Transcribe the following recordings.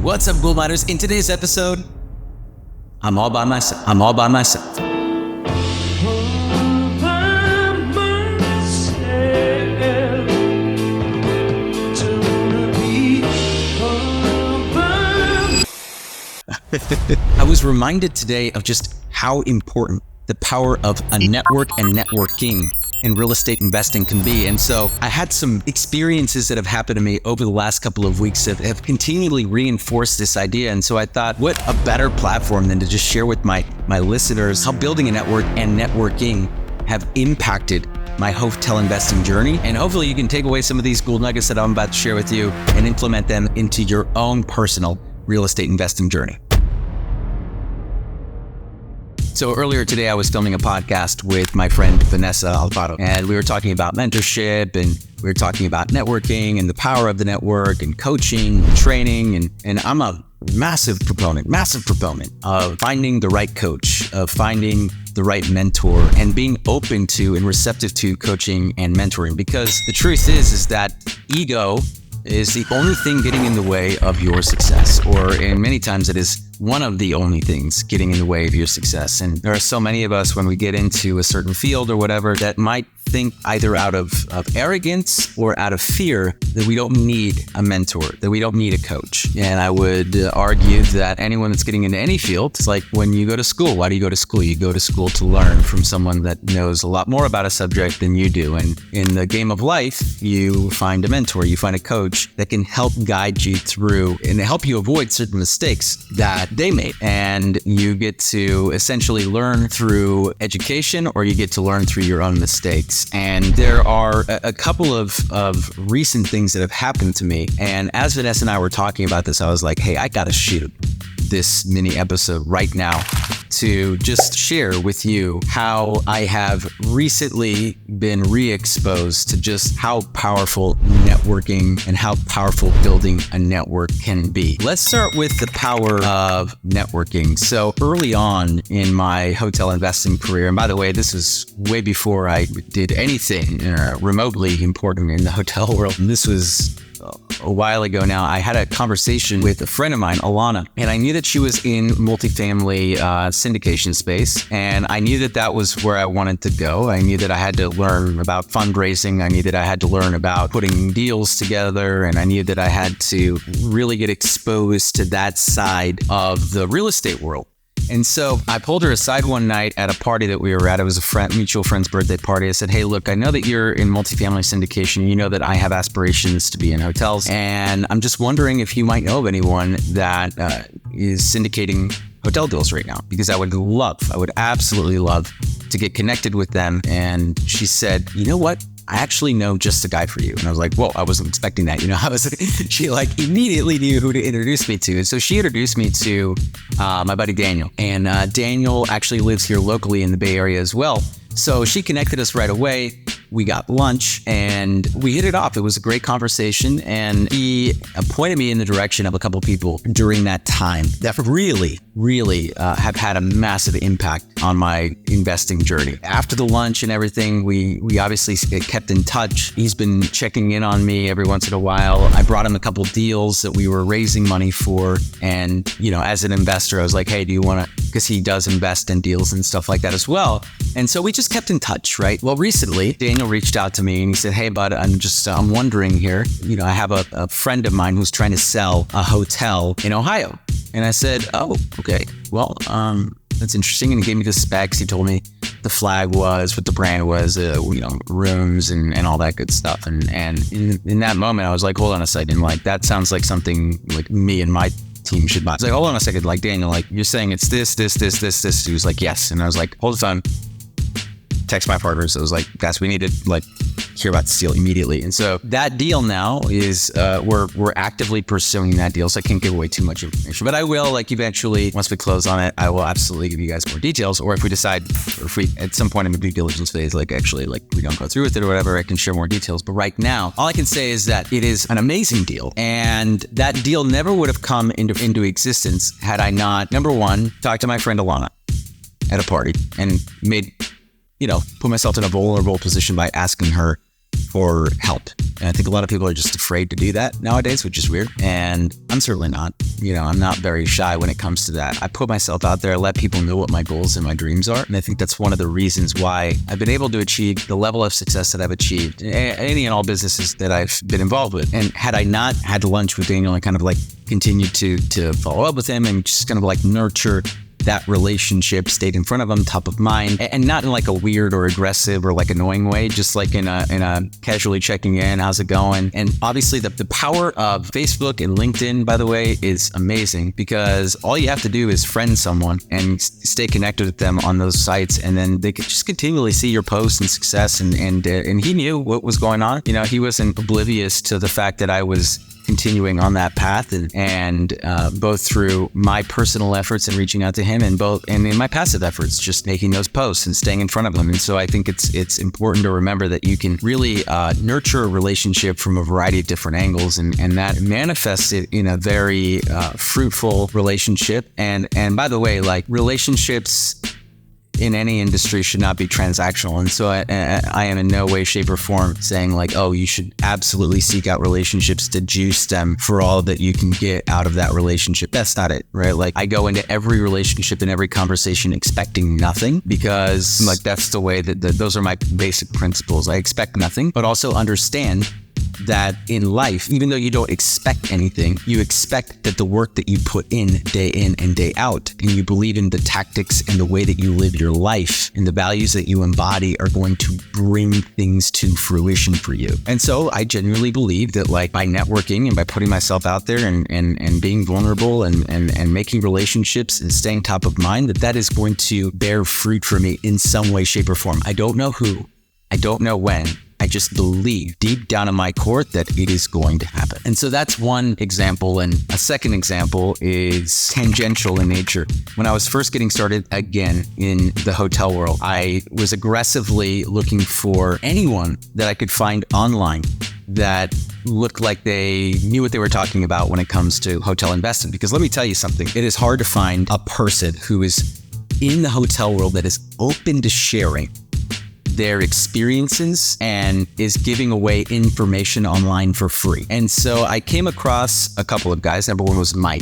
What's up, Gould Miners? In today's episode, I'm all by myself. I was reminded today of just how important the power of a network and networking in real estate investing can be. And so I had some experiences that have happened to me over the last couple of weeks that have continually reinforced this idea. And so I thought, what a better platform than to just share with my listeners how building a network and networking have impacted my hotel investing journey. And hopefully you can take away some of these gold nuggets that I'm about to share with you and implement them into your own personal real estate investing journey. So earlier today, I was filming a podcast with my friend Vanessa Alfaro, and we were talking about mentorship, and we were talking about networking and the power of the network and coaching and training. And I'm a massive proponent of finding the right coach, of finding the right mentor, and being open to and receptive to coaching and mentoring. Because the truth is that ego is the only thing getting in the way of your success, or in many times it is one of the only things getting in the way of your success. And there are so many of us when we get into a certain field or whatever that might think either out of arrogance or out of fear that we don't need a mentor, that we don't need a coach. And I would argue that anyone that's getting into any field, it's like when you go to school. Why do you go to school? You go to school to learn from someone that knows a lot more about a subject than you do. And in the game of life, you find a mentor, you find a coach that can help guide you through and help you avoid certain mistakes that they made. And you get to essentially learn through education, or you get to learn through your own mistakes. And there are a couple of recent things that have happened to me. And as Vanessa and I were talking about this, I was like, hey, I gotta shoot this mini episode right now to just share with you how I have recently been re-exposed to just how powerful networking and how powerful building a network can be. Let's start with the power of networking. So early on in my hotel investing career, and by the way, this was way before I did anything remotely important in the hotel world, and this was a while ago now, I had a conversation with a friend of mine, Alana, and I knew that she was in multifamily syndication space, and I knew that was where I wanted to go. I knew that I had to learn about fundraising. I knew that I had to learn about putting deals together, and I knew that I had to really get exposed to that side of the real estate world. And so I pulled her aside one night at a party that we were at. It was a mutual friend's birthday party. I said, hey, look, I know that you're in multifamily syndication. You know that I have aspirations to be in hotels. And I'm just wondering if you might know of anyone that is syndicating hotel deals right now, because I would absolutely love to get connected with them. And she said, you know what? I actually know just the guy for you. And I was like, whoa, I wasn't expecting that. She immediately knew who to introduce me to. And so she introduced me to my buddy Daniel. And Daniel actually lives here locally in the Bay Area as well. So she connected us right away. We got lunch and we hit it off. It was a great conversation. And he pointed me in the direction of a couple people during that time that really have had a massive impact on my investing journey. After the lunch and everything, we obviously kept in touch. He's been checking in on me every once in a while. I brought him a couple deals that we were raising money for. And, as an investor, I was like, hey, do you want to, because he does invest in deals and stuff like that as well. And so we just kept in touch, right? Well, recently, Daniel reached out to me and he said, hey, bud, I'm wondering here, I have a friend of mine who's trying to sell a hotel in Ohio. And I said, oh, okay, well, that's interesting. And he gave me the specs. He told me the flag was, what the brand was, rooms and all that good stuff. And in that moment, I was like, hold on a second, that sounds like something like me and my team should buy. I was like, hold on a second, Daniel, you're saying it's this. He was like, yes. And I was like, hold the phone. Text my partners. I was like, guys, we need to hear about this deal immediately. And so that deal now is we're actively pursuing that deal. So I can't give away too much information, but I will eventually, once we close on it, I will absolutely give you guys more details. Or if we decide, or if we at some point in the due diligence phase, we don't go through with it or whatever, I can share more details. But right now, all I can say is that it is an amazing deal. And that deal never would have come into existence had I not, number one, talked to my friend Alana at a party and put myself in a vulnerable position by asking her for help. And I think a lot of people are just afraid to do that nowadays, which is weird. And I'm certainly not. I'm not very shy when it comes to that. I put myself out there, let people know what my goals and my dreams are. And I think that's one of the reasons why I've been able to achieve the level of success that I've achieved in any and all businesses that I've been involved with. And had I not had lunch with Daniel and kind of like continued to follow up with him and just kind of like nurture that relationship, stayed in front of him, top of mind, and not in like a weird or aggressive or like annoying way, just like in a casually checking in, how's it going? And obviously the power of Facebook and LinkedIn, by the way, is amazing, because all you have to do is friend someone and stay connected with them on those sites, and then they could just continually see your posts and success. And he knew what was going on. He wasn't oblivious to the fact that I was continuing on that path, and both through my personal efforts and reaching out to him, and in my passive efforts, just making those posts and staying in front of them. And so I think it's important to remember that you can really nurture a relationship from a variety of different angles, and that manifests it in a very fruitful relationship. And by the way, like, relationships in any industry should not be transactional. And so I am in no way, shape, or form saying like, oh, you should absolutely seek out relationships to juice them for all that you can get out of that relationship. That's not it, right? Like, I go into every relationship and every conversation expecting nothing, because like that's the way that those are my basic principles. I expect nothing, but also understand that in life, even though you don't expect anything, you expect that the work that you put in and day out, and you believe in the tactics and the way that you live your life and the values that you embody are going to bring things to fruition for you. And so I genuinely believe that, like, by networking and by putting myself out there and being vulnerable and making relationships and staying top of mind, that is going to bear fruit for me in some way, shape, or form. I don't know who, I don't know when, I just believe deep down in my core that it is going to happen. And so that's one example. And a second example is tangential in nature. When I was first getting started again in the hotel world, I was aggressively looking for anyone that I could find online that looked like they knew what they were talking about when it comes to hotel investment. Because let me tell you something, it is hard to find a person who is in the hotel world that is open to sharing their experiences and is giving away information online for free. And so I came across a couple of guys. Number one was Mike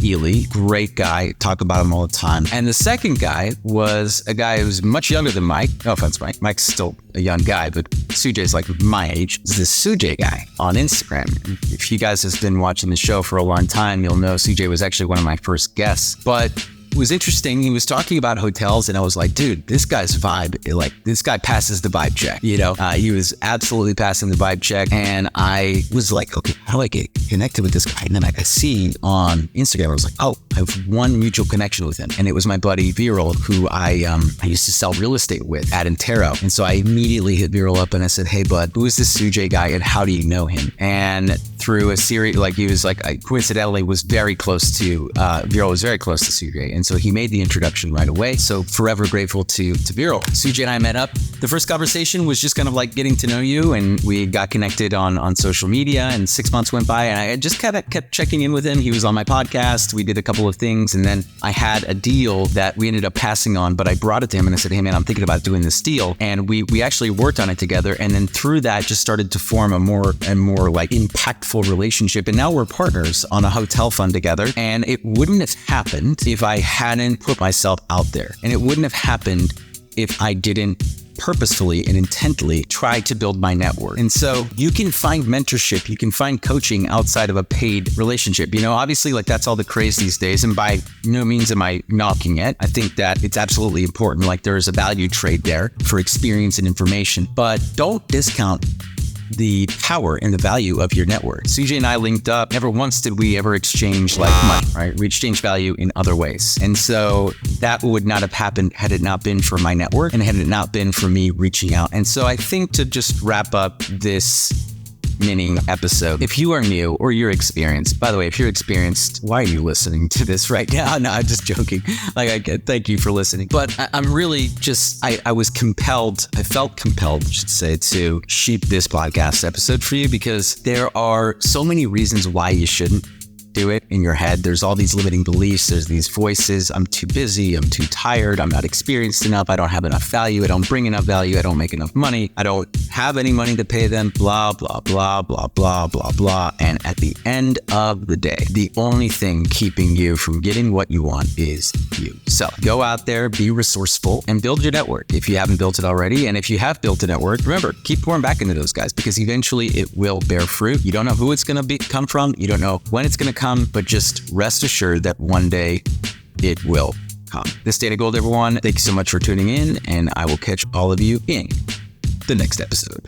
Ely, great guy, talk about him all the time. And the second guy was a guy who was much younger than Mike. No offense, Mike. Mike's still a young guy, but Sujay's like my age. It's this Sujay guy on Instagram. If you guys have been watching the show for a long time, you'll know Sujay was actually one of my first guests. But it was interesting. He was talking about hotels, and I was like, dude, this guy's vibe, like, this guy passes the vibe check. He was absolutely passing the vibe check. And I was like, okay, how do I get connected with this guy? And then I see on Instagram, I was like, oh, I have one mutual connection with him. And it was my buddy Viral, who I used to sell real estate with at Intero. And so I immediately hit Viral up and I said, hey, bud, who is this Sujay guy and how do you know him? And through a series, like, he was like, I coincidentally was very close to, Viral was very close to Sujay. And so he made the introduction right away. So forever grateful to Viral. Sujay and I met up. The first conversation was just kind of like getting to know you, and we got connected on social media, and 6 months went by, and I just kind of kept checking in with him. He was on my podcast. We did a couple of things, and then I had a deal that we ended up passing on, but I brought it to him and I said, hey man, I'm thinking about doing this deal. And we actually worked on it together. And then through that just started to form a more and more like impactful relationship. And now we're partners on a hotel fund together. And it wouldn't have happened if I hadn't put myself out there. And it wouldn't have happened if I didn't purposefully and intently try to build my network. And so you can find mentorship, you can find coaching outside of a paid relationship. Obviously, like, that's all the craze these days. And by no means am I knocking it. I think that it's absolutely important. Like, there is a value trade there for experience and information, but don't discount the power and the value of your network. CJ and I linked up. Never once did we ever exchange like money, right? We exchanged value in other ways. And so that would not have happened had it not been for my network and had it not been for me reaching out. And so I think, to just wrap up this mini episode, if you are new or you're experienced, by the way, if you're experienced, why are you listening to this right now? No, I'm just joking. Thank you for listening. But I'm really just, I felt compelled, I should say, to shoot this podcast episode for you, because there are so many reasons why you shouldn't do it in your head. There's all these limiting beliefs. There's these voices. I'm too busy. I'm too tired. I'm not experienced enough. I don't have enough value. I don't bring enough value. I don't make enough money. I don't have any money to pay them. Blah, blah, blah, blah, blah, blah, blah. And at the end of the day, the only thing keeping you from getting what you want is you. So go out there, be resourceful, and build your network if you haven't built it already. And if you have built a network, remember, keep pouring back into those guys because eventually it will bear fruit. You don't know who it's going to come from. You don't know when it's going to come, but just rest assured that one day it will come. This is Dana Gould, everyone. Thank you so much for tuning in, and I will catch all of you in the next episode.